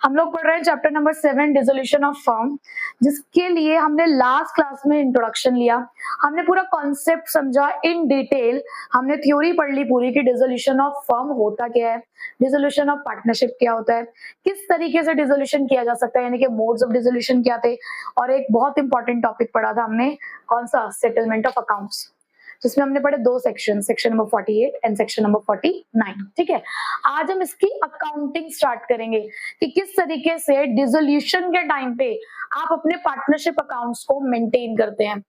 हम लोग पढ़ रहे हैं chapter number 7 dissolution of firm, जिसके लिए हमने लास्ट क्लास में इंट्रोडक्शन लिया। हमने पूरा कॉन्सेप्ट समझा इन डिटेल। हमने थ्योरी पढ़ ली पूरी कि डिसोल्यूशन ऑफ फर्म होता क्या है, डिसोल्यूशन ऑफ पार्टनरशिप क्या होता है, किस तरीके से डिसोल्यूशन किया जा सकता है, यानी कि मोड्स ऑफ डिसोल्यूशन क्या थे, और एक बहुत इंपॉर्टेंट टॉपिक पढ़ा था हमने, कौन सा, सेटलमेंट ऑफ अकाउंट्स, जिसमें हमने पढ़े दो section, section number 48 and section number 49। ठीक है, आज हम इसकी अकाउंटिंग स्टार्ट करेंगे कि किस तरीके से डिसोल्यूशन के टाइम पे आप अपने पार्टनरशिप अकाउंट्स को मेंटेन करते हैं।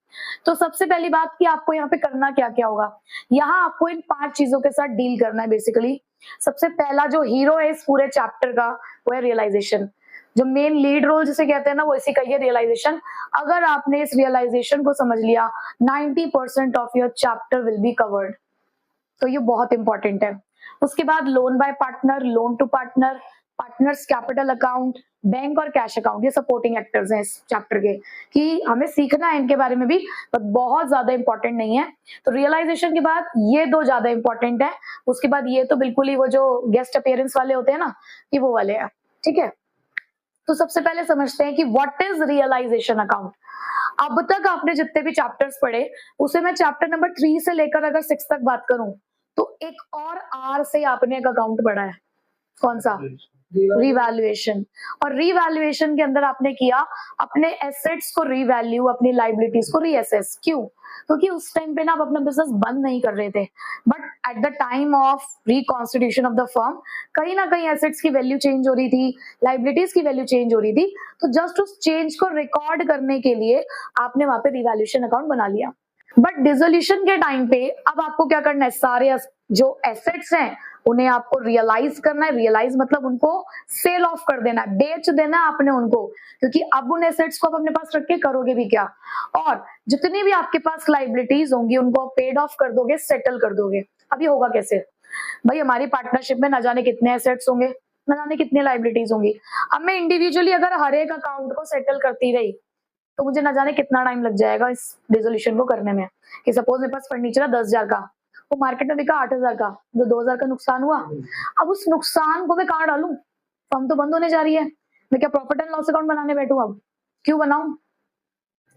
तो सबसे पहली बात कि आपको यहाँ पे करना क्या क्या होगा, यहाँ आपको इन 5 चीजों के साथ डील करना है। बेसिकली सबसे पहला जो हीरो है इस पूरे चैप्टर का वो है रियलाइजेशन। जो मेन लीड रोल जिसे कहते हैं ना, वो इसी का ही है, रियलाइजेशन। अगर आपने इस रियलाइजेशन को समझ लिया, 90% of your chapter will be covered. तो ये बहुत इंपॉर्टेंट है। उसके बाद loan by partner, loan to partner, partners capital account, bank और कैश अकाउंट, ये सपोर्टिंग एक्टर्स हैं इस चैप्टर के, कि हमें सीखना है इनके बारे में भी, पर बहुत ज्यादा इंपॉर्टेंट नहीं है। तो रियलाइजेशन के बाद ये दो ज्यादा इंपॉर्टेंट है। उसके बाद ये तो बिल्कुल ही वो जो गेस्ट अपीयरेंस वाले होते हैं ना, ये वो वाले हैं। ठीक है, तो सबसे पहले समझते हैं कि व्हाट इज रियलाइजेशन अकाउंट। अब तक आपने जितने भी चैप्टर्स पढ़े, उसे मैं चैप्टर नंबर 3 से लेकर अगर 6 तक बात करूं, तो एक और आर से आपने एक अकाउंट पढ़ा है, कौन सा, रिवैल्यूएशन। और रिवैल्यूएशन के अंदर आपने किया अपने एसेट्स को रिवैल्यू, अपनी लाइबिलिटीज को रीअसेस। क्यों? क्योंकि उस टाइम पे ना आप अपना बिजनेस बंद नहीं कर रहे थे, but at the time of reconstitution of the firm कहीं ना कहीं एसेट्स की वैल्यू चेंज हो रही थी, लाइबिलिटीज की वैल्यू चेंज हो रही थी। तो जस्ट उस चेंज को रिकॉर्ड करने के लिए आपने वहां पे रिवैल्यूएशन अकाउंट बना लिया। बट डिसोल्यूशन के टाइम पे अब आपको क्या करना है, सारे जो एसेट्स हैं उन्हें आपको रियलाइज करना है। रियलाइज मतलब उनको सेल ऑफ कर देना है, बेच देना है आपने उनको, क्योंकि अब उन एसेट्स को आप अपने पास रख के करोगे भी क्या। और जितनी भी आपके पास लाइबिलिटीज होंगी उनको आप पेड ऑफ कर दोगे, सेटल कर दोगे। अब ये होगा कैसे भाई, हमारी पार्टनरशिप में न जाने कितने एसेट्स होंगे, न जाने कितनी लाइबिलिटीज होंगी। अब मैं इंडिविजुअली अगर हर एक अकाउंट को सेटल करती रही तो मुझे न जाने कितना टाइम लग जाएगा इस डिसोल्यूशन को करने में। कि सपोज मेरे पास फर्नीचर है 10,000 का, वो मार्केट में बिका 8,000 का, जो 2,000 का नुकसान हुआ। अब उस नुकसान को मैं कहाँ डालूं, फर्म तो बंद होने जा रही है, मैं क्या प्रॉफिट एंड लॉस अकाउंट बनाने बैठूं? अब क्यों बनाऊं,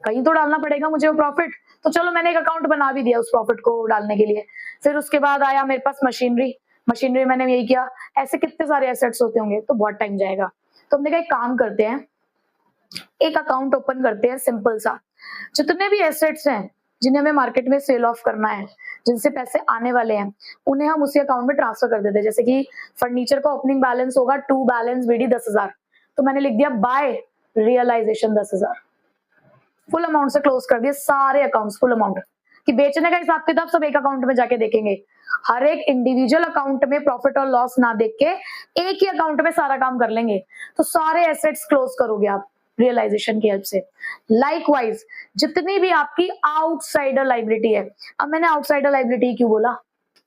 कहीं तो डालना पड़ेगा मुझे वो प्रॉफिट। तो चलो मैंने एक अकाउंट बना भी दिया उस प्रॉफिट को डालने के लिए। फिर उसके बाद आया मेरे पास मशीनरी मैंने यही किया। ऐसे कितने सारे एसेट्स होते होंगे, तो बहुत टाइम जाएगा। तो हमने कहा एक काम करते हैं, एक अकाउंट ओपन करते हैं सिंपल सा। जितने भी एसेट्स हैं जिन्हें हमें मार्केट में सेल ऑफ करना है, जिनसे पैसे आने वाले हैं, उन्हें हम उसी अकाउंट में ट्रांसफर कर देते हैं। जैसे कि फर्नीचर का ओपनिंग बैलेंस होगा 2 बैलेंस बीडी 10,000, तो मैंने लिख दिया बाय रियलाइजेशन 10,000, फुल अमाउंट से क्लोज कर दिए सारे अकाउंट्स, फुल अमाउंट। कि बेचने का हिसाब किताब सब एक अकाउंट में जाके देखेंगे, हर एक इंडिविजुअल अकाउंट में प्रॉफिट और लॉस ना देख के एक ही अकाउंट में सारा काम कर लेंगे। तो सारे एसेट्स क्लोज करोगे आप रियलाइजेशन की हेल्प से। लाइकवाइज जितनी भी आपकी आउटसाइडर लाइबिलिटी है, अब मैंने आउटसाइडर लाइबिलिटी क्यों बोला,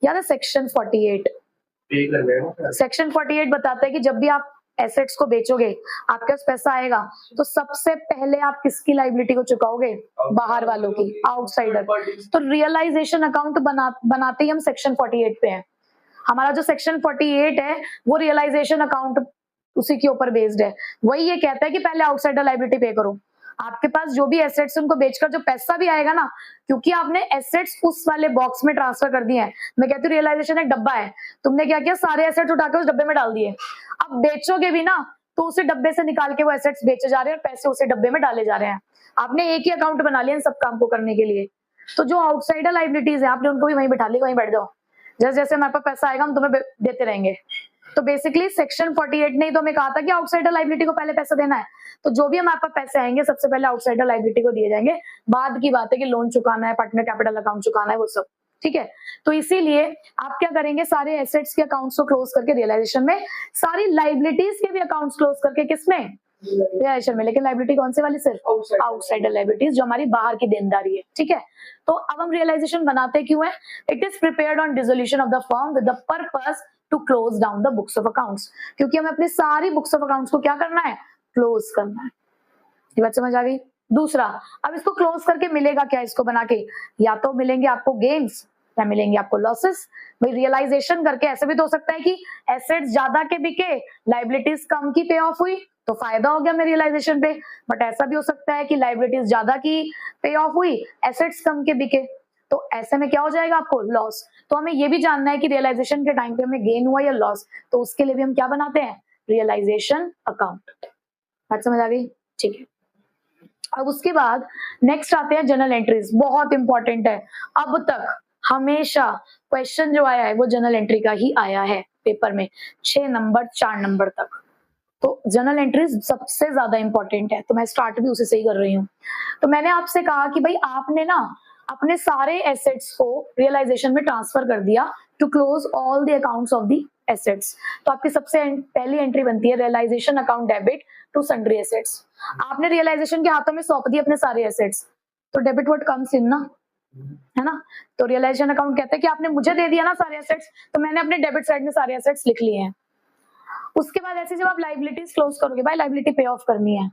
याद है सेक्शन 48। सेक्शन 48 बताता है कि जब भी आप एसेट्स को बेचोगे, आपके पास पैसा आएगा, तो सबसे पहले आप किसकी लाइबिलिटी को चुकाओगे, बाहर वालों की, आउटसाइडर। तो रियलाइजेशन अकाउंट बनाते ही हम सेक्शन 48 पे हैं। हमारा जो सेक्शन 48 है वो रियलाइजेशन अकाउंट उसी के ऊपर बेस्ड है। वही ये कहता है कि पहले आउटसाइडर लाइबिलिटी पे करो। आपके पास जो भी एसेट्स उनको बेचकर जो पैसा भी आएगा ना, क्योंकि आपने एसेट्स उस वाले बॉक्स में ट्रांसफर कर दिए हैं। मैं कहती हूँ रियलाइजेशन एक डब्बा है, तुमने क्या किया, सारे एसेट्स उठा के उस डब्बे में डाल दिए। अब बेचोगे भी ना तो उसे डब्बे से निकाल के वो एसेट्स बेचे जा रहे हैं और पैसे उसे डब्बे में डाले जा रहे हैं। आपने एक ही अकाउंट बना लिया इन सब काम को करने के लिए। तो जो आउटसाइडर लाइबिलिटीज है आपने उनको भी वहीं बैठा ली, वहीं बैठ जाओ, जैसे जैसे हमारे पास पैसा आएगा हम तुम्हें देते रहेंगे। तो बेसिकली सेक्शन 48 ने तो हमें कहा था कि आउटसाइडर लाइबिलिटी को पहले पैसा देना है। तो जो भी हमारे पास पैसे आएंगे सबसे पहले आउटसाइडर लाइबिलिटी को दिए जाएंगे। बाद की बात है कि लोन चुकाना है, पार्टनर कैपिटल अकाउंट चुकाना है, वो सब ठीक है। तो इसीलिए आप क्या करेंगे, सारे एसेट्स के अकाउंट्स को क्लोज करके रियलाइजेशन में, सारी लाइबिलिटीज के भी अकाउंट्स क्लोज करके किसमें, रियलाइजेशन में। लेकिन लाइबिलिटी कौन से वाली, सिर्फ आउटसाइडर लाइबिलिटीज जो हमारी बाहर की देनदारी है। ठीक है, तो अब हम रियलाइजेशन बनाते क्यों है, it is prepared on dissolution of the firm with the purpose to close down the books of accounts. क्योंकि हमें अपनी सारी बुक्स ऑफ अकाउंट्स को क्या करना है, क्लोज करना है। ये बात समझ आ गई। दूसरा, अब इसको क्लोज करके मिलेगा क्या, इसको बना के या तो मिलेंगे आपको गेन्स, क्या मिलेंगे आपको? लॉसेस। भाई रियलाइजेशन करके ऐसे भी तो हो सकता है कि एसेट्स ज्यादा के बिके, लाइबिलिटीज कम की पे ऑफ हुई, तो फायदा हो गया मेरे रियलाइजेशन पे। बट ऐसा भी हो सकता है कि लाइबिलिटीज ज्यादा की पे ऑफ हुई, एसेट्स कम के बिके, तो ऐसे में क्या हो जाएगा आपको? लॉस। तो हमें ये भी जानना है कि रियलाइजेशन के टाइम पे हमें गेन हुआ या लॉस, तो उसके लिए भी हम क्या बनाते हैं? Realisation account. बात समझ आ गई? ठीक है। अब उसके बाद नेक्स्ट आते हैं जर्नल एंट्रीज, बहुत इंपॉर्टेंट है। अब तक हमेशा क्वेश्चन जो आया है वो जर्नल एंट्री का ही आया है पेपर में, 6 नंबर 4 नंबर तक। तो जर्नल एंट्रीज सबसे ज्यादा इंपॉर्टेंट है, तो मैं स्टार्ट भी उसी से ही कर रही हूँ। तो मैंने आपसे कहा कि भाई आपने ना अपने सारे एसेट्स को रियलाइजेशन में ट्रांसफर कर दिया to close all the accounts of the assets. तो आपकी सबसे पहली एंट्री बनती है realisation account debit to sundry assets. आपने रियलाइजेशन के हाथों में सौंप दिए अपने सारे एसेट्स, तो डेबिट वर्ड कम्स इन ना, है ना? तो रियलाइजेशन अकाउंट कहते हैं कि आपने मुझे दे दिया ना सारे एसेट्स, तो मैंने अपने डेबिट साइड में सारे एसेट्स लिख लिए हैं। उसके बाद ऐसे जब आप लाइबिलिटीज क्लोज करोगे, भाई लाइबिलिटी पे ऑफ करनी है,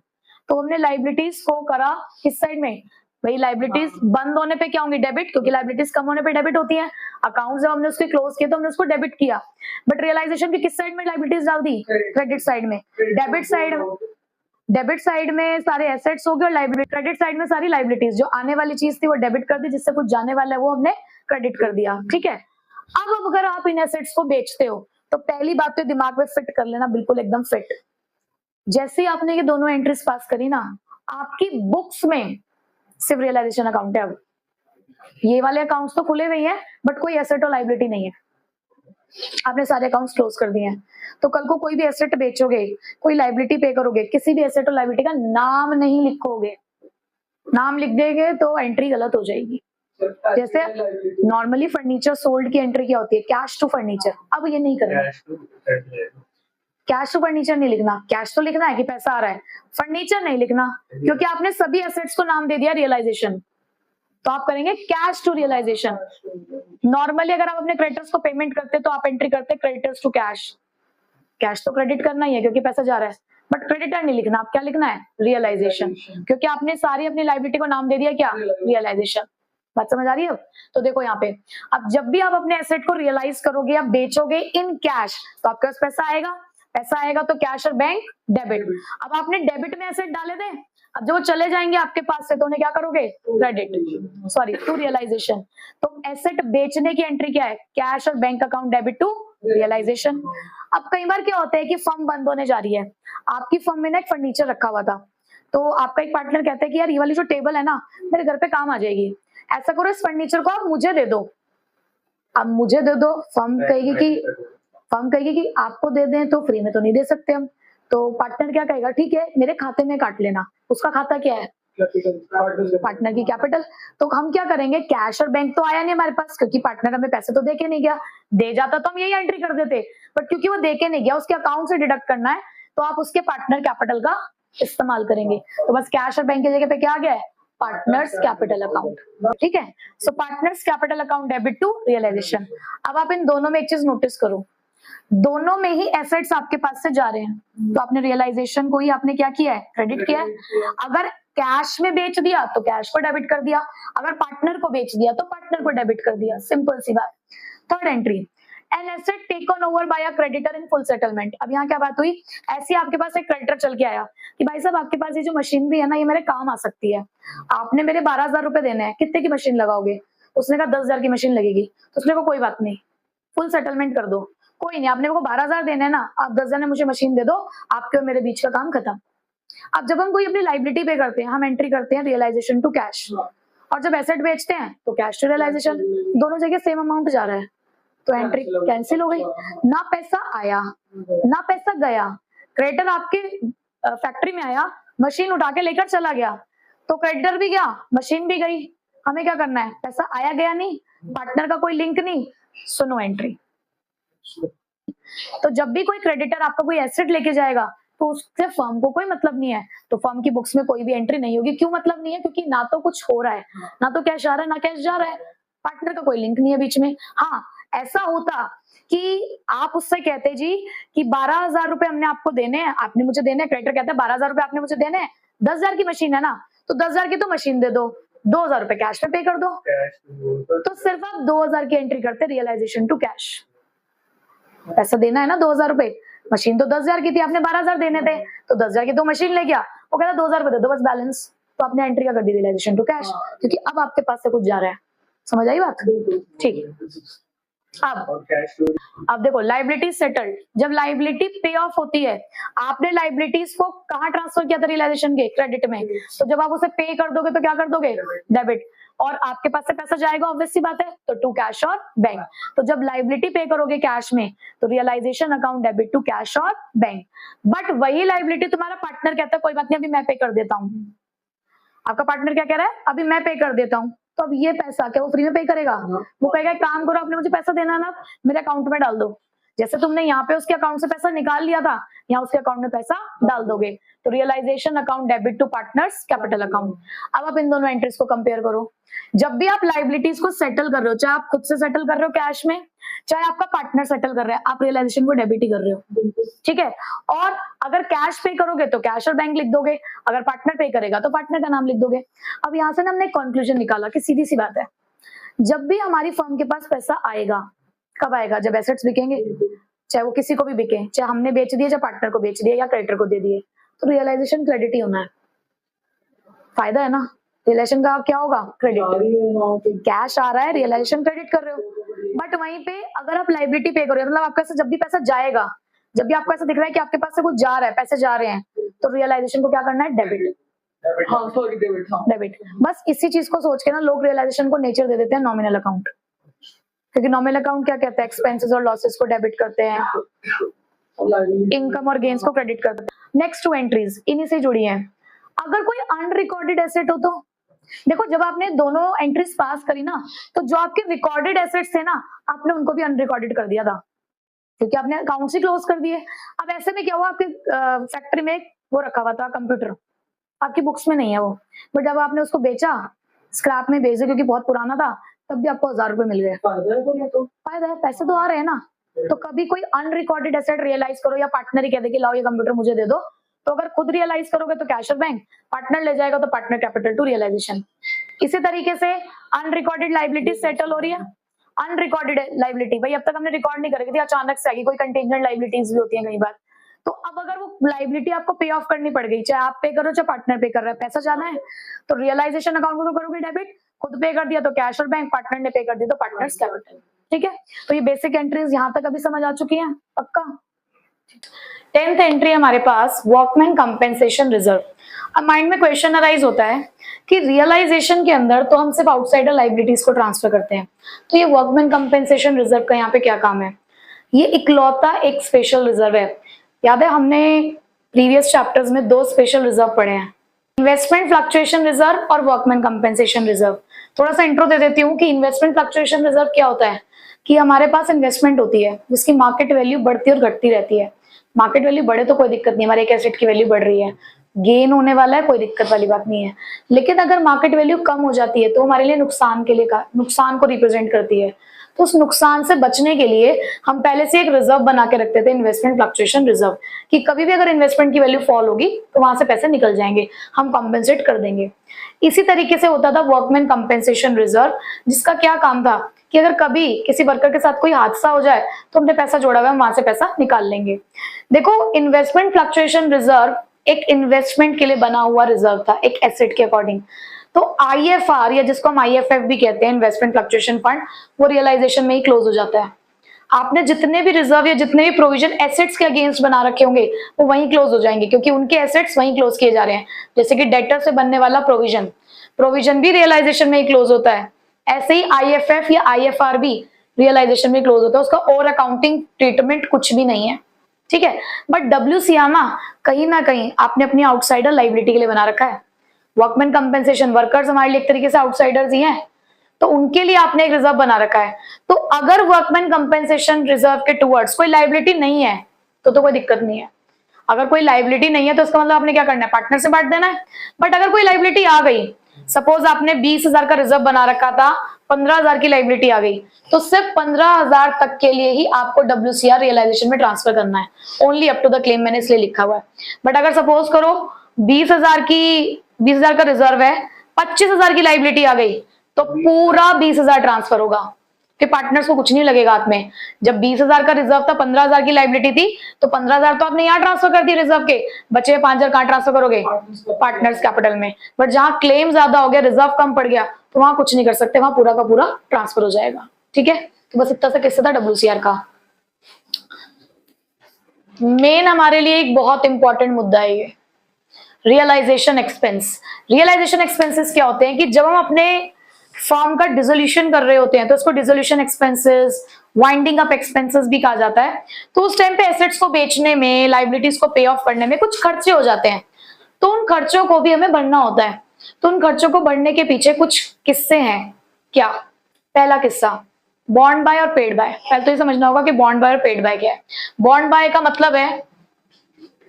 तो हमने लाइबिलिटीज को करा किस साइड में? भाई लाइबिलिटीज बंद होने पे क्या होंगी? डेबिट, क्योंकि लाइबिलिटीज कम होने पे डेबिट होती है। अकाउंट जब हमने उसके क्लोज किए तो हमने उसको डेबिट किया, बट रियलाइजेशन की किस साइड में लाइबिलिटीज डाल दी? क्रेडिट साइड में। डेबिट साइड में सारे एसेट्स हो गए और लाइबिलिटी, क्रेडिट साइड में सारी लाइबिलिटीज, जो आने वाली चीज थी वो डेबिट कर दी, जिससे कुछ जाने वाला है वो हमने क्रेडिट कर दिया। ठीक है। अब अगर आप इन एसेट्स को बेचते हो तो पहली बात तो दिमाग में फिट कर लेना, बिल्कुल एकदम फिट। जैसे ही आपने ये दोनों एंट्रीज पास करी ना, आपकी बुक्स में सिर्फ रियलाइजेशन अकाउंट है। अब ये वाले अकाउंट्स तो खुले हुए हैं बट कोई एसेट और लाइबिलिटी नहीं है, आपने सारे अकाउंट्स क्लोज कर दिए हैं। तो कल को कोई भी एसेट बेचोगे, कोई लाइबिलिटी पे करोगे, किसी भी एसेट और लाइबिलिटी का नाम नहीं लिखोगे। नाम लिख देंगे तो एंट्री गलत हो जाएगी। जैसे नॉर्मली फर्नीचर सोल्ड की एंट्री क्या होती है? Cash to furniture. अब ये नहीं करना, कैश टू फर्नीचर नहीं लिखना। कैश तो लिखना है कि पैसा आ रहा है, फर्नीचर नहीं लिखना, क्योंकि आपने सभी एसेट्स को नाम दे दिया रियलाइजेशन। तो आप करेंगे कैश टू रियलाइजेशन। नॉर्मली अगर आप अपने क्रेडिटर्स को पेमेंट करते तो आप एंट्री करते क्रेडिटर्स टू कैश। कैश तो क्रेडिट करना ही है क्योंकि पैसा जा रहा है, बट क्रेडिटर नहीं लिखना। आप क्या लिखना है? रियलाइजेशन, क्योंकि आपने सारी अपनी लाइबिलिटी को नाम दे दिया क्या? रियलाइजेशन। बात समझ आ रही है? तो देखो यहाँ पे, अब जब भी आप अपने एसेट को रियलाइज करोगे या बेचोगे इन कैश, तो आपके पास पैसा आएगा। पैसा आएगा तो कैश और बैंक डेबिट। अब आपने डेबिट में एसेट डाले थे, अब जब वो चले जाएंगे आपके पास से तो उन्हें क्या करोगे? Credit, sorry to realisation. तो एसेट बेचने की एंट्री क्या है? कैश और bank account debit to realisation. अब कई बार क्या होता है कि फर्म बंद होने जा रही है, आपकी फर्म में ना एक फर्नीचर रखा हुआ था, तो आपका एक पार्टनर कहता है कि यार ये वाली जो टेबल है ना मेरे घर पे काम आ जाएगी, ऐसा करो इस फर्नीचर को आप मुझे दे दो। अब मुझे दे दो, फर्म कहेगी कि आपको दे दें तो फ्री में तो नहीं दे सकते हम। तो पार्टनर क्या कहेगा? ठीक है मेरे खाते में काट लेना। उसका खाता क्या है? पार्टनर की कैपिटल। तो हम क्या करेंगे? कैश और बैंक तो आया नहीं हमारे पास, क्योंकि पार्टनर हमें पैसे तो दे के नहीं गया। दे जाता तो हम यही एंट्री कर देते, बट क्योंकि वो दे के नहीं गया, उसके अकाउंट से डिडक्ट करना है, तो आप उसके पार्टनर कैपिटल का इस्तेमाल करेंगे। तो बस कैश और बैंक की जगह पे क्या आ गया है? Partners capital account. ठीक है। So partners capital account debit to realisation. अब आप इन दोनों में एक चीज नोटिस करो, दोनों में ही एसेट्स आपके पास से जा रहे हैं, तो आपने रियलाइजेशन को ही आपने क्या किया है? क्रेडिट किया है। अगर कैश में बेच दिया तो कैश को डेबिट कर दिया, अगर पार्टनर को बेच दिया तो पार्टनर को डेबिट कर दिया, सिंपल सी बात। Third entry, an asset taken over by a creditor in full settlement. अब यहाँ क्या बात हुई? ऐसी आपके पास एक क्रेडिटर चल के आया कि भाई साहब आपके पास ये जो मशीनरी है ना ये मेरे काम आ सकती है, आपने मेरे 12,000 रुपए देने हैं, कितने की मशीन लगाओगे? उसने कहा 10,000 की मशीन लगेगी। तो उसने कहा कोई बात नहीं, फुल सेटलमेंट कर दो, कोई नहीं, आपने मेरे को 12,000 देने हैं ना, आप 10,000 में मुझे मशीन दे दो, आपके और मेरे बीच का काम खत्म। अब जब हम कोई अपनी लाइबिलिटी पे करते हैं, हम एंट्री करते हैं रियलाइजेशन टू कैश, और जब एसेट बेचते हैं तो कैश टू रियलाइजेशन, दोनों जगह सेम अमाउंट जा रहा है, तो एंट्री कैंसिल हो गई। ना पैसा आया ना पैसा गया। क्रेडिटर आपके फैक्ट्री में आया, मशीन उठा के लेकर चला गया, तो क्रेडिटर भी गया, मशीन भी गई। हमें क्या करना है? पैसा आया गया नहीं, पार्टनर का कोई लिंक नहीं, सो नो एंट्री। तो जब भी कोई क्रेडिटर आपका कोई एसेट लेके जाएगा तो उससे फर्म को कोई मतलब नहीं है, तो फर्म की बुक्स में कोई भी एंट्री नहीं होगी। क्यों मतलब नहीं है? क्योंकि ना तो कुछ हो रहा है, ना तो कैश आ रहा है, ना कैश जा रहा है, पार्टनर का कोई लिंक नहीं है बीच में। हाँ, ऐसा होता कि आप उससे कहते जी कि 12,000 रुपए हमने आपको देने हैं, आपने मुझे देने हैं, क्रेडिटर कहता है 12,000 रुपए आपने मुझे देने हैं, 10,000 की मशीन है ना, तो 10,000 की तो मशीन दे दो, 2000 रुपए कैश में पे कर दो। तो सिर्फ आप 2000 की एंट्री करते रियलाइजेशन टू कैश। पैसा देना है ना 2000 रुपए, मशीन तो 10,000 की थी, आपने 12,000 देने थे, तो 10,000 की तो मशीन ले गया, वो कहता 2000 रुपए दे दो बस बैलेंस, तो आपने एंट्री क्या कर दी रियलाइजेशन टू कैश, क्योंकि अब आपके पास से कुछ जा रहा है। समझ आई बात? ठीक। अब देखो लाइबिलिटी सेटल्ड, जब लाइबिलिटी पे ऑफ होती है, आपने लाइबिलिटीज को कहाँ ट्रांसफर किया था रियलाइजेशन के? क्रेडिट में। तो जब आप उसे पे कर दोगे तो क्या कर दोगे? डेबिट। और आपके पास से पैसा जाएगा ऑब्वियस सी बात है, तो टू कैश और बैंक। तो जब लाइबिलिटी पे करोगे कैश में तो realisation account debit to cash और बैंक। बट वही लाइबिलिटी तुम्हारा पार्टनर कहता है कोई बात नहीं अभी मैं पे कर देता हूँ, आपका पार्टनर क्या कह रहा है? अभी मैं पे कर देता हूँ। तो अब ये पैसा क्या वो फ्री में पे करेगा? वो कहेगा काम करो, आपने मुझे पैसा देना ना, मेरे अकाउंट में डाल दो। जैसे तुमने यहाँ पे उसके अकाउंट से पैसा निकाल लिया था, यहाँ उसके अकाउंट में पैसा डाल दोगे। तो realisation account debit to partners capital account. अब आप इन दोनों एंट्रीज को कंपेयर करो। जब भी आप लाइबिलिटीज को सेटल कर रहे हो, चाहे आप खुद से सेटल कर रहे हो कैश में, चाहे आपका पार्टनर सेटल कर रहा है, आप रियलाइजेशन को डेबिट ही कर रहे हो, ठीक है। और अगर कैश पे करोगे तो कैश और बैंक लिख दोगे, अगर पार्टनर पे करेगा तो पार्टनर का नाम लिख दोगे। अब यहाँ से ना हमने कंक्लूजन निकाला कि सीधी सी बात है, जब भी हमारी फर्म के पास पैसा आएगा, कब आएगा? जब एसेट्स बिकेंगे, चाहे वो किसी को भी बिके, चाहे हमने बेच दिए, चाहे पार्टनर को बेच दिए या क्रेडिटर को दे दिए, तो रियलाइजेशन क्रेडिट ही होना है। फायदा है ना, रियलाइजेशन का क्या होगा? क्रेडिट। कैश आ रहा है, रियलाइजेशन क्रेडिट कर रहे हो। बट वहीं पे अगर आप लाइबिलिटी पे करो, मतलब आपका जब भी पैसा जाएगा, जब भी आपको ऐसा दिख रहा है कि आपके पास से कुछ जा रहा है, पैसे जा रहे हैं, तो रियलाइजेशन को क्या करना है? डेबिट। डेबिट। बस इसी चीज को सोच के ना लोग रियलाइजेशन को नेचर दे देते हैं नॉमिनल अकाउंट, क्योंकि नॉमिनल अकाउंट क्या कहता है? एक्सपेंसेस और लॉसेस को डेबिट करते हैं, इनकम और गेन्स को क्रेडिट करते हैं। नेक्स्ट टू एंट्रीज इन्हीं से जुड़ी हैं। अगर कोई अनरिकॉर्डेड एसेट हो तो देखो, जब आपने दोनों एंट्रीज पास करी ना, तो जो आपके रिकॉर्डेड एसेट्स थे ना, आपने उनको भी अनरिकॉर्डेड कर दिया था, क्योंकि आपने अकाउंट्स ही क्लोज कर दिए। अब ऐसे में क्या हुआ, आपके फैक्ट्री में वो रखा हुआ था कंप्यूटर, आपकी बुक्स में नहीं है वो, बट जब आपने उसको बेचा, स्क्रैप में बेचा क्योंकि बहुत पुराना था, तब भी आपको 1000 रुपए मिल गए। फायदा है, पैसे तो आ रहे हैं ना। तो कभी कोई अनरिकॉर्डेड एसेट रियलाइज करो या पार्टनर ही कह दे कि लाओ ये कंप्यूटर मुझे दे दो, तो अगर खुद रियलाइज करोगे तो कैश और बैंक, पार्टनर ले जाएगा तो पार्टनर कैपिटल टू रियलाइजेशन। इसी तरीके से अनरिकॉर्डेड लाइबिलिटी सेटल हो रही है। अनरिकॉर्डेड लाइबिलिटी भाई अब तक हमने रिकॉर्ड नहीं करी थी, अचानक से आएगी, कोई कंटेंजेंट लाइबिलिटीज भी होती है कई बार। तो अब अगर वो लाइबिलिटी आपको पे ऑफ करनी पड़ गई, चाहे आप पे करो चाहे पार्टनर पे कर रहा है, पैसा जाना है, तो रियलाइजेशन अकाउंट को तो करोगे डेबिट, खुद पे कर दिया तो कैश और बैंक, पार्टनर ने पे कर दिया तो पार्टनर्स कैपिटल। ठीक है, तो ये बेसिक एंट्रीज यहाँ तक अभी समझ आ चुकी हैं पक्का। 10th एंट्री हमारे पास वर्कमैन कंपेंसेशन रिजर्व। अब माइंड में क्वेश्चन अराइज होता है कि रियलाइजेशन के अंदर तो हम सिर्फ आउटसाइडर लाइबिलिटीज को ट्रांसफर करते हैं, तो ये वर्कमैन कंपेंसेशन रिजर्व का यहाँ पे क्या काम है? ये इकलौता एक स्पेशल रिजर्व है। याद है हमने प्रीवियस चैप्टर्स में 2 स्पेशल रिजर्व पढ़े हैं, इन्वेस्टमेंट फ्लक्चुएशन रिजर्व और वर्कमैन कंपेंसेशन रिजर्व। थोड़ा सा इंट्रो दे देती हूँ कि इन्वेस्टमेंट फ्लक्चुएशन रिजर्व क्या होता है। कि हमारे पास इन्वेस्टमेंट होती है जिसकी मार्केट वैल्यू बढ़ती और घटती रहती है। मार्केट वैल्यू बढ़े तो कोई दिक्कत नहीं, हमारे एक एसेट की वैल्यू बढ़ रही है, गेन होने वाला है, कोई दिक्कत वाली बात नहीं है। लेकिन अगर मार्केट वैल्यू कम हो जाती है तो हमारे लिए नुकसान के लिए नुकसान को रिप्रेजेंट करती है। तो उस नुकसान से बचने के लिए हम पहले से एक रिजर्व बना के रखते थे, इन्वेस्टमेंट फ्लक्चुएशन रिजर्व, कि कभी भी अगर इन्वेस्टमेंट की वैल्यू फॉल होगी तो वहां से पैसे निकल जाएंगे, हम कंपेंसेट कर देंगे। इसी तरीके से होता था वर्कमैन कंपेंसेशन रिजर्व, जिसका क्या काम था कि अगर कभी किसी वर्कर के साथ कोई हादसा हो जाए तो हमने पैसा जोड़ा हुआ है, वहां से पैसा निकाल लेंगे। देखो इन्वेस्टमेंट फ्लक्चुएशन रिजर्व एक इन्वेस्टमेंट के लिए बना हुआ रिजर्व था, एक एसेट के अकॉर्डिंग। तो IFR या जिसको हम IFF भी कहते हैं, इन्वेस्टमेंट फ्लक्चुएशन फंड, वो रियलाइजेशन में ही क्लोज हो जाता है। आपने जितने भी रिजर्व या जितने भी प्रोविजन एसेट्स के अगेंस्ट बना रखे होंगे वो वहीं क्लोज हो जाएंगे, क्योंकि उनके एसेट्स वहीं क्लोज किए जा रहे हैं। जैसे कि डेटर से बनने वाला प्रोविजन भी रियलाइजेशन में ही क्लोज होता है, ऐसे ही IFF या IFR भी रियलाइजेशन में क्लोज होता है, उसका और अकाउंटिंग ट्रीटमेंट कुछ भी नहीं है। ठीक है, बट WCIMA कहीं ना कहीं आपने अपनी आउटसाइडर लाइबिलिटी के लिए बना रखा है। वर्कमैन कंपेंसेशन वर्कर्स हमारे लिए एक तरीके से आउटसाइडर्स ही हैं, तो उनके लिए आपने एक रिजर्व बना रखा है। तो अगर वर्कमैन कंपेंसेशन रिजर्व के टुवर्ड्स कोई लाइबिलिटी नहीं है तो कोई दिक्कत नहीं है। अगर कोई लाइबिलिटी नहीं है तो इसका मतलब आपने क्या करना है, पार्टनर से बांट देना है। बट अगर कोई लाइबिलिटी आ गई, सपोज आपने 20,000 का रिजर्व बना रखा था, 15,000 की लाइबिलिटी आ गई, तो सिर्फ 15,000 तक के लिए ही आपको WCR रियलाइजेशन में ट्रांसफर करना है, only up to the claim, मैंने इसलिए लिखा हुआ है। बट अगर सपोज करो 20,000 का रिजर्व है, 25,000 की लाइबिलिटी आ गई तो पूरा 20,000 ट्रांसफर होगा, कि पार्टनर्स को कुछ नहीं लगेगा हाथ में। जब 20,000 का रिजर्व था, 15,000 की लाइबिलिटी थी, तो 15,000 तो आपने यहाँ ट्रांसफर कर दी रिजर्व के, बचे 5,000 कहाँ ट्रांसफर करोगे? पार्टनर्स कैपिटल में। बट जहां क्लेम ज्यादा हो गया, रिजर्व कम पड़ गया, तो वहां कुछ नहीं कर सकते, वहां पूरा का पूरा ट्रांसफर हो जाएगा। ठीक है, तो बस इतना सा किस्सा था WCR का। मेन हमारे लिए एक बहुत इंपॉर्टेंट मुद्दा है ये रियलाइजेशन एक्सपेंस। रियलाइजेशन एक्सपेंसेस क्या होते हैं कि जब हम अपने फर्म का डिसोल्यूशन कर रहे होते हैं तो उसको dissolution expenses, winding up expenses भी कहा जाता है। तो उस टाइम पे एसेट्स को बेचने में, लाइबिलिटीज को पे ऑफ करने में कुछ खर्चे हो जाते हैं, तो उन खर्चों को भी हमें भरना होता है। तो उन खर्चों को भरने के पीछे कुछ किस्से हैं। क्या? पहला किस्सा बॉन्ड बाय और पेड बाय। पहले तो ये समझना होगा कि बॉन्ड बाय और पेड बाय क्या है। बॉन्ड बाय का मतलब है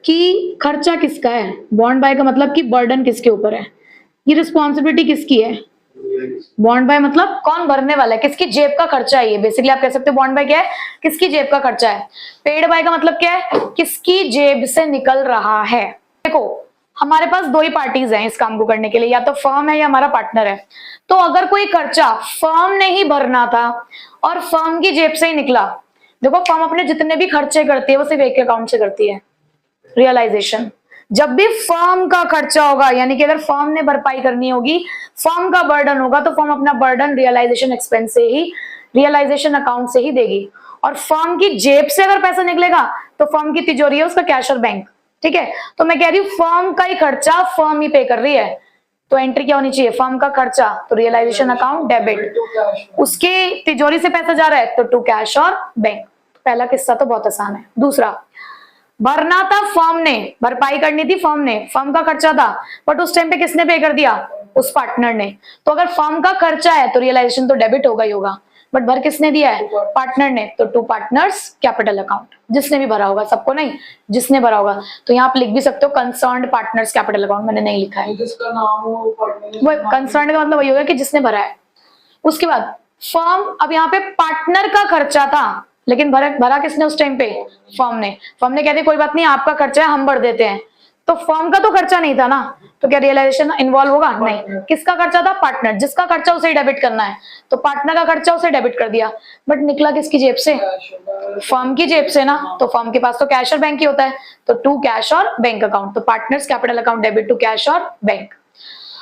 कि खर्चा किसका है, बॉन्ड बाय का मतलब कि बर्डन किसके ऊपर है, ये रिस्पॉन्सिबिलिटी किसकी है। बॉन्ड बाय मतलब कौन भरने वाला है, किसकी जेब का खर्चा है ये। बेसिकली आप कह सकते हो बॉन्ड बाय क्या है, किसकी जेब का खर्चा है। पेड बाय का मतलब क्या है, किसकी जेब से निकल रहा है। देखो हमारे पास दो ही पार्टीज हैं इस काम को करने के लिए, या तो फर्म है या हमारा पार्टनर है। तो अगर कोई खर्चा फर्म ने ही भरना था और फर्म की जेब से ही निकला, देखो फर्म अपने जितने भी खर्चे करती है वो सिर्फ एक अकाउंट से करती है, रियलाइजेशन। जब भी फर्म का खर्चा होगा, यानी कि अगर फर्म ने भरपाई करनी होगी, फर्म का बर्डन होगा, तो फर्म अपना बर्डन रियलाइजेशन एक्सपेंस से ही, रियलाइजेशन अकाउंट से ही देगी। और फर्म की जेब से अगर पैसा निकलेगा तो फर्म की तिजोरी है उसका कैश और बैंक। ठीक है, तो मैं कह रही हूं फर्म का ही खर्चा फर्म ही पे कर रही है, तो एंट्री क्या होनी चाहिए, फर्म का खर्चा तो रियलाइजेशन अकाउंट डेबिट, उसके तिजोरी से पैसा जा रहा है तो टू कैश और बैंक। पहला किस्सा तो बहुत आसान है। दूसरा, भरना था फर्म ने, भरपाई करनी थी फर्म ने, फर्म का खर्चा था, बट उस टाइम पे किसने पे कर दिया, उस पार्टनर ने। तो अगर फर्म का खर्चा है तो रियलाइजेशन तो डेबिट होगा ही होगा, बट भर किसने दिया है, पार्टनर ने, तो टू पार्टनर्स कैपिटल अकाउंट, जिसने भी भरा होगा, सबको नहीं, जिसने भरा होगा। तो यहाँ आप लिख भी सकते हो कंसर्न्ड पार्टनर्स कैपिटल अकाउंट, मैंने नहीं लिखा है, जिसका नाम हो वो कंसर्न्ड का मतलब वही होगा कि जिसने भरा है। उसके बाद फर्म, अब यहाँ पे पार्टनर का खर्चा था लेकिन भरा किसने उस टाइम पे, फर्म ने। फर्म ने कहते कोई बात नहीं आपका खर्चा है हम भर देते हैं, तो फर्म का तो खर्चा नहीं था ना, तो क्या रियलाइजेशन इन्वॉल्व होगा, नहीं। किसका खर्चा था, पार्टनर, जिसका खर्चा उसे डेबिट करना है, तो पार्टनर का खर्चा उसे डेबिट कर दिया, बट निकला किसकी जेब से, फर्म की जेब से ना, तो फर्म के पास तो कैश और बैंक ही होता है, तो टू कैश और बैंक अकाउंट, तो partners capital account debit to cash और बैंक।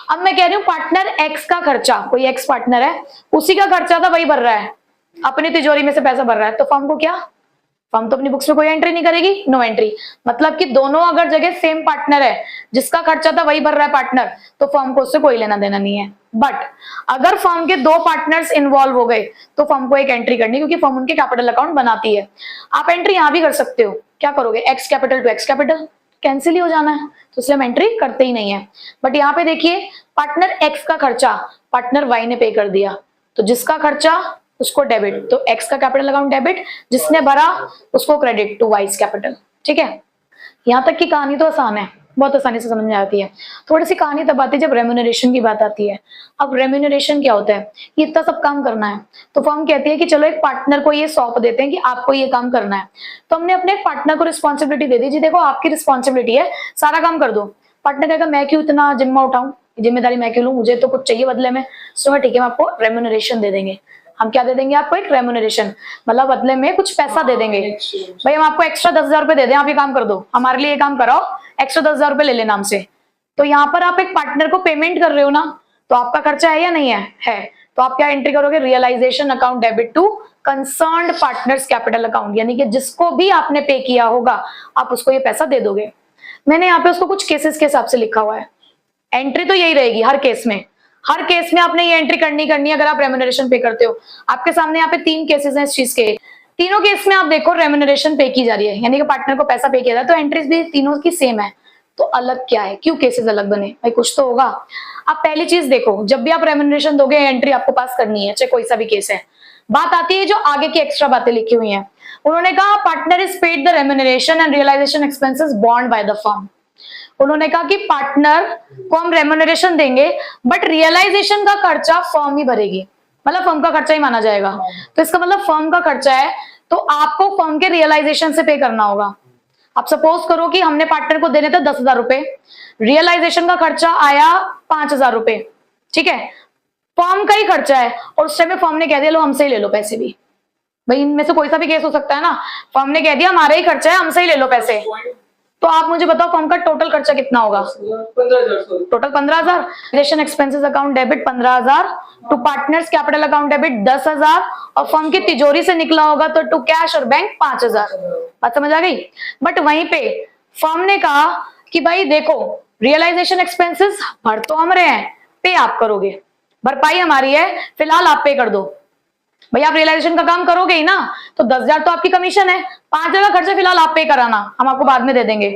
अब मैं कह रही हूँ पार्टनर एक्स का खर्चा, कोई एक्स पार्टनर है, उसी का खर्चा था वही भर रहा है, अपनी तिजोरी में से पैसा भर रहा है, तो फर्म को क्या, फर्म तो अपनी बुक्स में कोई एंट्री नहीं करेगी, नो एंट्री। मतलब कि दोनों अगर जगह सेम पार्टनर है, जिसका खर्चा था वही भर रहा है पार्टनर, तो फर्म को उससे कोई लेना देना नहीं है। बट अगर फर्म के दो पार्टनर्स इन्वॉल्व हो गए तो फर्म को एक एंट्री करनी, क्योंकि फर्म उनके कैपिटल अकाउंट बनाती है। आप एंट्री यहां भी कर सकते हो, क्या करोगे, X capital to X capital, cancel ही हो जाना है, तो इसलिए हम एंट्री करते ही नहीं है। बट यहाँ पे देखिए पार्टनर एक्स का खर्चा पार्टनर वाई ने पे कर दिया, तो जिसका खर्चा उसको डेबिट, तो एक्स का कैपिटल अकाउंट डेबिट, जिसने भरा उसको क्रेडिट टू वाइज कैपिटल। ठीक है, यहां तक की कहानी तो आसान है, बहुत आसानी से समझ में आती है। थोड़ी सी कहानी तब आती है जब रेम्यूनरेशन की बात आती है। अब रेम्यूनरेशन क्या होता है, ये इतना सब काम करना है, तो फर्म कहती है कि चलो एक पार्टनर को ये सौंप देते हैं कि आपको ये काम करना है। तो हमने अपने एक पार्टनर को रिस्पॉन्सिबिलिटी दे दी, जी देखो आपकी रिस्पॉन्सिबिलिटी है, सारा काम कर दो। पार्टनर कहेगा मैं क्यों इतना जिम्मा उठाऊं, जिम्मेदारी मैं क्यों लूं, मुझे तो कुछ चाहिए बदले में। तो ठीक है हम आपको रेम्यूनरेशन दे देंगे। हम क्या दे देंगे आपको, एक रेम्यूनरेशन, मतलब बदले में कुछ पैसा दे देंगे। भाई हम आपको एक्स्ट्रा 10,000 रुपए दे दें, आप ये काम कर दो, हमारे लिए ये काम कराओ, एक्स्ट्रा 10,000 रुपए ले लेना हमसे। तो यहाँ पर आप एक पार्टनर को पेमेंट कर रहे हो ना, तो आपका खर्चा है या नहीं है, है। तो आप क्या एंट्री करोगे, realisation account debit to concerned partners capital account, यानी कि जिसको भी आपने पे किया होगा आप उसको ये पैसा दे दोगे। मैंने यहाँ पे उसको कुछ केसेस के हिसाब से लिखा हुआ है, एंट्री तो यही रहेगी हर केस में, हर केस में आपने ये एंट्री करनी है अगर आप रेम्यूनरेशन पे करते हो। आपके सामने यहाँ पे 3 केसेस हैं इस चीज के, तीनों केस में आप देखो रेम्यूनरेशन पे की जा रही है, यानी कि पार्टनर को पैसा पे किया जाता है, तो एंट्रीज भी तीनों की सेम है। तो अलग क्या है, क्यों केसेस अलग बने, भाई कुछ तो होगा। आप पहली चीज देखो, जब भी आप रेम्यूनरेशन दोगे एंट्री आपको पास करनी है, चाहे कोई सा भी केस है। बात आती है जो आगे की एक्स्ट्रा बातें लिखी हुई है, उन्होंने कहा partner is paid the remuneration and realisation expenses borne by the firm. उन्होंने कहा कि पार्टनर को हम रेम्यूनरेशन देंगे बट रियलाइजेशन का खर्चा फर्म ही भरेगी, मतलब फर्म का खर्चा ही माना जाएगा। तो इसका मतलब फर्म का खर्चा है तो आपको फर्म के रियलाइजेशन से पे करना होगा। अब सपोज करो कि हमने पार्टनर को देने थे 10,000 रुपए, रियलाइजेशन का खर्चा आया 5,000 रुपए, ठीक है, फर्म का ही खर्चा है और उस टाइम में फर्म ने कह दिया लो हमसे ही ले लो पैसे भी, भाई इनमें से कोई सा भी केस हो सकता है ना, फर्म ने कह दिया हमारा ही खर्चा है हमसे ही ले लो पैसे, तो आप मुझे बताओ फर्म का टोटल खर्चा कितना होगा? 15,000 total 15,000। Relation expenses account debit 15,000, to partners capital account debit 10,000, और फर्म की तिजोरी से निकला होगा तो टू कैश और बैंक 5,000। बात समझ आ गई? बट वहीं पे फर्म ने कहा कि भाई देखो रियलाइजेशन एक्सपेंसेस भर तो हम रहे हैं, पे आप करोगे, भरपाई हमारी है, फिलहाल आप पे कर दो। भाई आप रियलाइजेशन का काम करोगे ही ना, तो 10,000 तो आपकी कमीशन है, 5,000 का खर्चा फिलहाल आप पे कराना, हम आपको बाद में दे देंगे।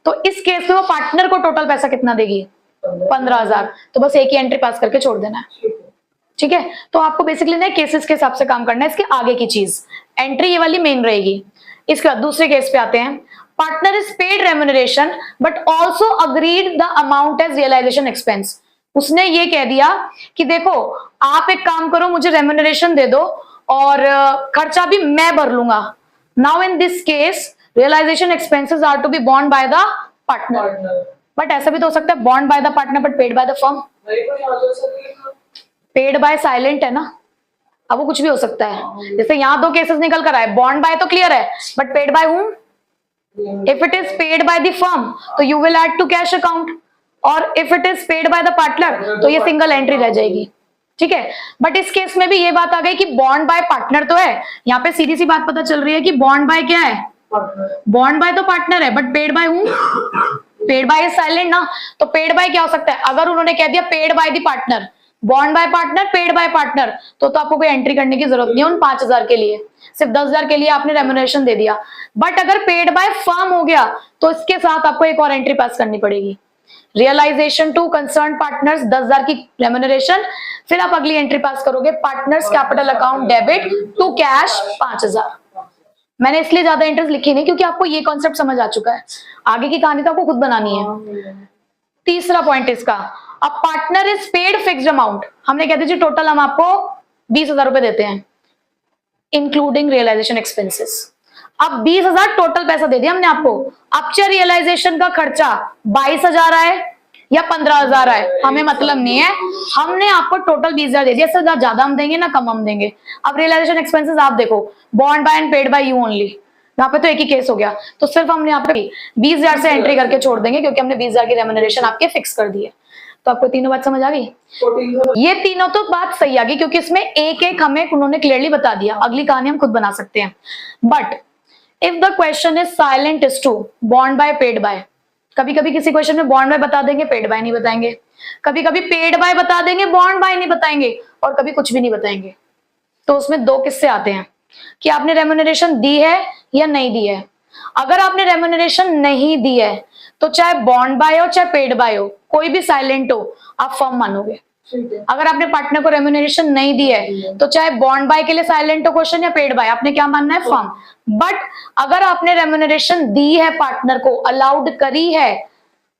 तो इस केस में वो पार्टनर को टोटल पैसा कितना देगी? 15,000। तो बस एक ही एंट्री पास करके छोड़ देना है, ठीक है। तो आपको बेसिकली नए केसेस के हिसाब से काम करना है। इसके आगे की चीज एंट्री ये वाली मेन रहेगी। इसके बाद दूसरे केस पे आते हैं। Partner is paid remuneration but also agreed the amount as realisation expense. उसने ये कह दिया कि देखो आप एक काम करो, मुझे रेम्यूनरेशन दे दो और खर्चा भी मैं भर लूंगा। Now in this case realisation expenses are to be borne by the partner. But ऐसा भी तो हो सकता है borne by the partner but paid by the firm. Paid by silent है ना, अब वो कुछ भी हो सकता है। जैसे यहाँ दो केसेस निकल कर आए, बॉन्ड बाय तो क्लियर है but paid by whom? If it is paid by the firm तो you will add to cash account, और if it is paid by the partner तो ये सिंगल एंट्री रह जाएगी, ठीक है। बट इस केस में भी ये बात आ गई कि बॉन्ड बाय पार्टनर तो है, यहाँ पे सीधी सी बात पता चल रही है कि बॉन्ड बाय क्या है? बॉन्ड बाय तो पार्टनर है but paid by whom? Paid by is silent ना, तो पेड बाय क्या हो सकता है? अगर उन्होंने कह दिया paid by the partner, bond by partner, paid by partner, तो आपको कोई एंट्री करने की जरूरत नहीं है उन 5,000 के लिए, सिर्फ 10,000 के लिए आपने रेम्यूनरेशन दे दिया। बट अगर पेड बाय फर्म हो गया तो इसके साथ आपको एक और एंट्री पास करनी पड़ेगी, रियलाइजेशन टू कंसर्न पार्टनर्स 10,000 की रेम्यूनरेशन, फिर आप अगली एंट्री पास करोगे partners capital account debit to cash 5,000। मैंने इसलिए ज्यादा एंट्रीज लिखी नहीं क्योंकि आपको ये कॉन्सेप्ट समझ आ चुका है, आगे की कहानी तो आपको खुद बनानी है। तीसरा पॉइंट इसका, a partner is paid fixed amount. हमने कहते जी टोटल हम आपको 20,000 रुपए देते हैं इंक्लूडिंग रियलाइजेशन एक्सपेंसेस। अब 20,000 टोटल पैसा दे दिया हमने आपको, अब चाहे रियलाइजेशन का खर्चा 22,000 आए या 15,000 आए हमें मतलब नहीं है, हमने आपको टोटल 20,000 दे दिया, इससे ज्यादा हम देंगे ना कम हम देंगे। अब रियलाइजेशन एक्सपेंसेस आप देखो, bond by and paid by you only, यहाँ पे तो एक ही केस हो गया, तो सिर्फ हमने यहाँ पे 20,000 से एंट्री करके छोड़ देंगे क्योंकि हमने 20,000 की रेम्यूनरेशन आपके फिक्स कर दी है। तो आपको तीनों बात समझ आ गई? ये तीनों तो बात सही आ गई क्योंकि इसमें एक एक हमें उन्होंने क्लियरली बता दिया, अगली कहानी हम खुद बना सकते हैं। But if the question is silent is to bond by paid by, कभी कभी किसी क्वेश्चन में बॉन्ड बाय बता देंगे पेड बाय नहीं बताएंगे, कभी कभी पेड बाय बता देंगे बॉन्ड बाय नहीं बताएंगे, और कभी कुछ भी नहीं बताएंगे। तो उसमें दो किस्से आते हैं कि आपने रेम्यूनरेशन दी है या नहीं दी है। अगर आपने रेम्यूनरेशन नहीं दी है तो चाहे बॉन्ड बाय हो चाहे पेड बाय हो, कोई भी साइलेंट हो आप फर्म मानोगे। अगर आपने पार्टनर को रेम्यूनरेशन नहीं दी है तो चाहे बॉन्ड बाय के लिए साइलेंट हो क्वेश्चन या पेड बाय, आपने क्या मानना है? फर्म। बट अगर आपने रेम्यूनरेशन दी है, पार्टनर को अलाउड करी है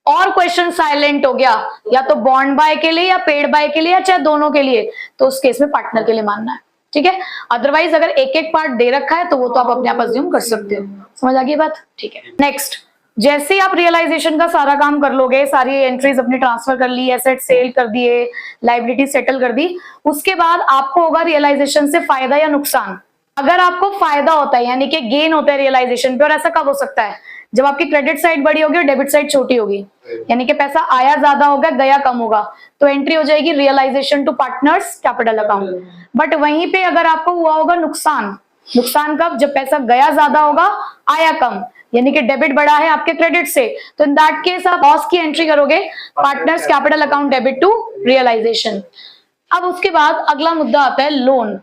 और क्वेश्चन साइलेंट हो गया या तो बॉन्ड बाय के लिए या पेड बाय के लिए या चाहे दोनों के लिए, तो उस केस में पार्टनर के लिए मानना है, ठीक है। अदरवाइज अगर एक एक पार्ट दे रखा है तो वो तो आप अपने आप अज्यूम कर सकते हो। समझ आ गई बात? ठीक है। नेक्स्ट, जैसे ही आप रियलाइजेशन का सारा काम कर लोगे, सारी एंट्रीज अपने ट्रांसफर कर ली, एसेट सेल कर दिए, लायबिलिटी सेटल कर दी, उसके बाद आपको होगा रियलाइजेशन से फायदा या नुकसान। अगर आपको फायदा होता है यानी कि गेन होता है रियलाइजेशन पे, और ऐसा कब हो सकता है? जब आपकी क्रेडिट साइड बड़ी होगी और डेबिट साइड छोटी होगी, यानी कि पैसा आया ज्यादा होगा गया कम होगा, तो एंट्री हो जाएगी realisation to partners capital account. But वहीं पे अगर आपको हुआ होगा नुकसान, नुकसान कब? जब पैसा गया ज्यादा होगा आया कम, यानी कि डेबिट बढ़ा है आपके क्रेडिट से, तो इन दैट केस आप लॉस की एंट्री करोगे partners capital account debit to realisation. अब उसके बाद अगला मुद्दा आता है लोन।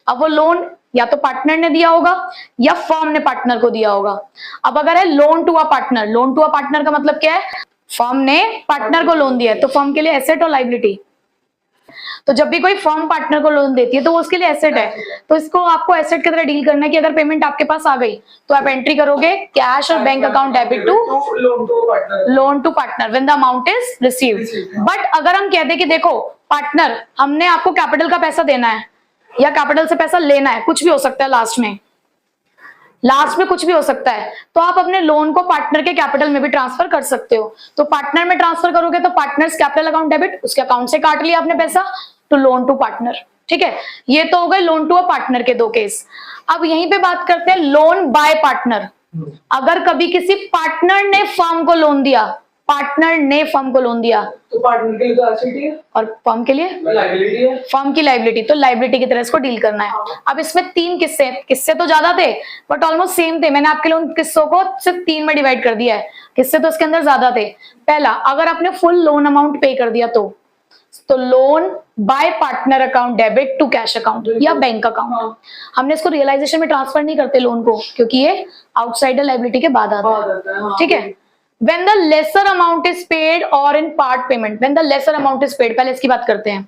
अब वो लोन या तो पार्टनर ने दिया होगा या फर्म ने पार्टनर को दिया होगा। अब अगर है loan to a partner, loan to a partner का मतलब क्या है? फर्म ने पार्टनर को लोन दिया है, तो फर्म के लिए एसेट और लायबिलिटी। तो जब भी कोई फर्म पार्टनर को लोन देती है तो वो उसके लिए एसेट है, तो इसको आपको एसेट की तरह डील करना है कि अगर पेमेंट आपके पास आ गई तो आप एंट्री करोगे कैश और bank account debit to loan to partner when the amount is received. But अगर हम कहते कि देखो पार्टनर, हमने आपको कैपिटल का पैसा देना है या कैपिटल से पैसा लेना है, कुछ भी हो सकता है लास्ट में, लास्ट में कुछ भी हो सकता है, तो आप अपने लोन को पार्टनर के कैपिटल में भी ट्रांसफर कर सकते हो। तो पार्टनर में ट्रांसफर करोगे तो पार्टनर्स कैपिटल अकाउंट डेबिट, उसके अकाउंट से काट लिया आपने पैसा, तो लोन टू पार्टनर। ठीक है, ये तो हो गए लोन टू अ पार्टनर के दो केस। अब यहीं पे बात करते हैं लोन बाय पार्टनर। अगर कभी किसी पार्टनर ने फर्म को लोन दिया, पार्टनर ने फर्म को लोन दिया, तो पार्टनर के लिए तो एसेट ही है और फर्म के लिए लायबिलिटी है, फर्म की लाइबिलिटी, तो लाइबिलिटी की तरह इसको डील करना है। अब इसमें 3 किस्से, किस्से तो ज्यादा थे बट ऑलमोस्ट सेम थे। मैंने आपके लिए उन किस्सों को सिर्फ 3 में डिवाइड कर दिया है, किस्से तो इसके अंदर ज्यादा थे। पहला, अगर आपने फुल लोन अमाउंट पे कर दिया तो loan by partner account debit to cash account या बैंक अकाउंट। हमने इसको रियलाइजेशन में ट्रांसफर नहीं करते लोन को, क्योंकि ये आउटसाइडर लाइबिलिटी के बाद आता है। ठीक है, when the lesser amount is paid or in part payment, when the lesser amount is paid, पहले इसकी बात करते हैं।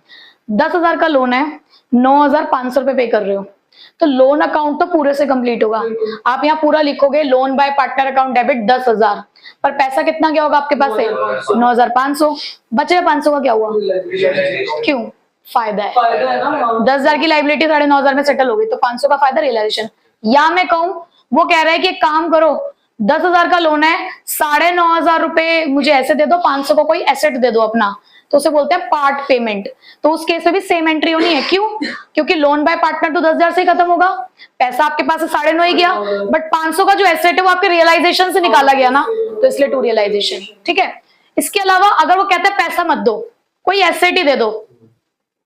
10,000 का लोन है, 9,500 रुपए पे कर रहे हो, तो लोन अकाउंट तो पूरे से कंप्लीट होगा। आप यहाँ पूरा लिखोगे loan by partner account debit 10,000, पर पैसा कितना क्या होगा आपके पास से 9,500, बचे 500 का क्या हुआ, क्यों, फायदा है ना। 10,000 की लाइबिलिटी 9,500 में सेटल हो गई, तो 500 का फायदा रियलाइजेशन। या मैं कहूं, वो कह रहा है कि एक काम करो, 10,000 का लोन है, 9,500 रुपए मुझे ऐसे दे दो, 500 को कोई एसेट दे दो अपना, तो उसे बोलते हैं पार्ट पेमेंट। तो उस केस में भी सेम एंट्री होनी है, क्यों, क्योंकि लोन बाय पार्टनर तो 10,000 से ही खत्म होगा, पैसा आपके पास से 9.5 ही गया, बट 500 का जो एसेट है वो आपके रियलाइजेशन से निकाला गया ना, तो इसलिए टू रियलाइजेशन। ठीक है, इसके अलावा अगर वो कहते हैं पैसा मत दो, कोई एसेट ही दे दो,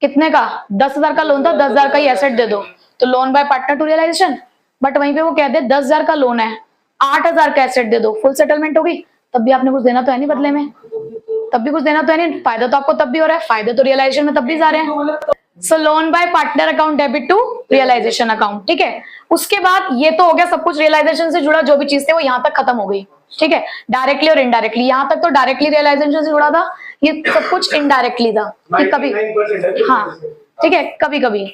कितने का, 10,000 का लोन था, 10,000 का ही एसेट दे दो, तो loan by partner to realisation. But वहीं पे वो कहते हैं 10,000 का लोन है, 8,000 का एसेट दे दो, फुल सेटलमेंट होगी, तब भी आपने कुछ देना तो है नहीं बदले में, तब भी कुछ देना तो है नहीं, फायदा तो आपको तब भी हो रहा है, फायदे तो रियलाइजेशन में तब भी जा रहे हैं। So loan by partner account debit to realisation account. ठीक है, उसके बाद ये तो हो गया सब कुछ रियलाइजेशन से जुड़ा, जो भी चीज थे वो यहाँ तक खत्म हो गई। ठीक है, डायरेक्टली और इनडायरेक्टली, यहाँ तक तो डायरेक्टली रियलाइजेशन से जुड़ा था, ये सब कुछ इनडायरेक्टली था कि कभी, हाँ ठीक है, कभी कभी।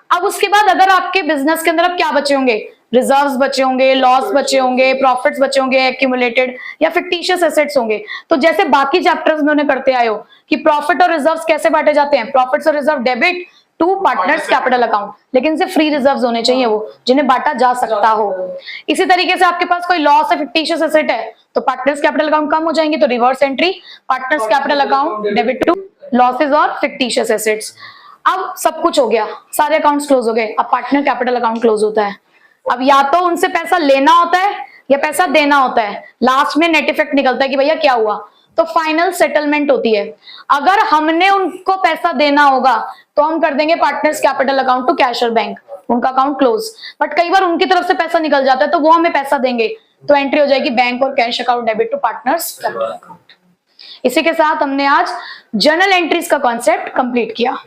अब उसके बाद अगर आपके बिजनेस के अंदर अब क्या बचे होंगे, रिजर्व्स बचे होंगे, लॉस बचे होंगे, प्रॉफिट्स बचे होंगे, एक्यूमुलेटेड या फिक्टिशियस एसेट्स होंगे। तो जैसे बाकी चैप्टर्स में करते आए हो कि प्रॉफिट और रिजर्व्स कैसे बांटे जाते हैं, प्रॉफिट्स और reserve debit to partners capital account, लेकिन से फ्री रिजर्व्स होने चाहिए वो, जिन्हें बांटा जा सकता हो। इसी तरीके से आपके पास कोई लॉस है, फिक्टिशियस एसेट है, तो पार्टनर्स कैपिटल अकाउंट कम हो जाएंगे, तो reverse entry partners capital account debit to losses और फिक्टिशियस एसेट्स। अब सब कुछ हो गया, सारे अकाउंट्स क्लोज हो गए, अब पार्टनर कैपिटल अकाउंट क्लोज होता है। अब या तो उनसे पैसा लेना होता है या पैसा देना होता है, लास्ट में नेट इफेक्ट निकलता है कि भैया क्या हुआ, तो फाइनल सेटलमेंट होती है। अगर हमने उनको पैसा देना होगा तो हम कर देंगे partners capital account to cash और बैंक, उनका अकाउंट क्लोज। बट कई बार उनकी तरफ से पैसा निकल जाता है तो वो हमें पैसा देंगे, तो एंट्री हो जाएगी बैंक और cash account debit to partners capital account. इसी के साथ हमने आज जर्नल एंट्रीज का कॉन्सेप्ट कंप्लीट किया।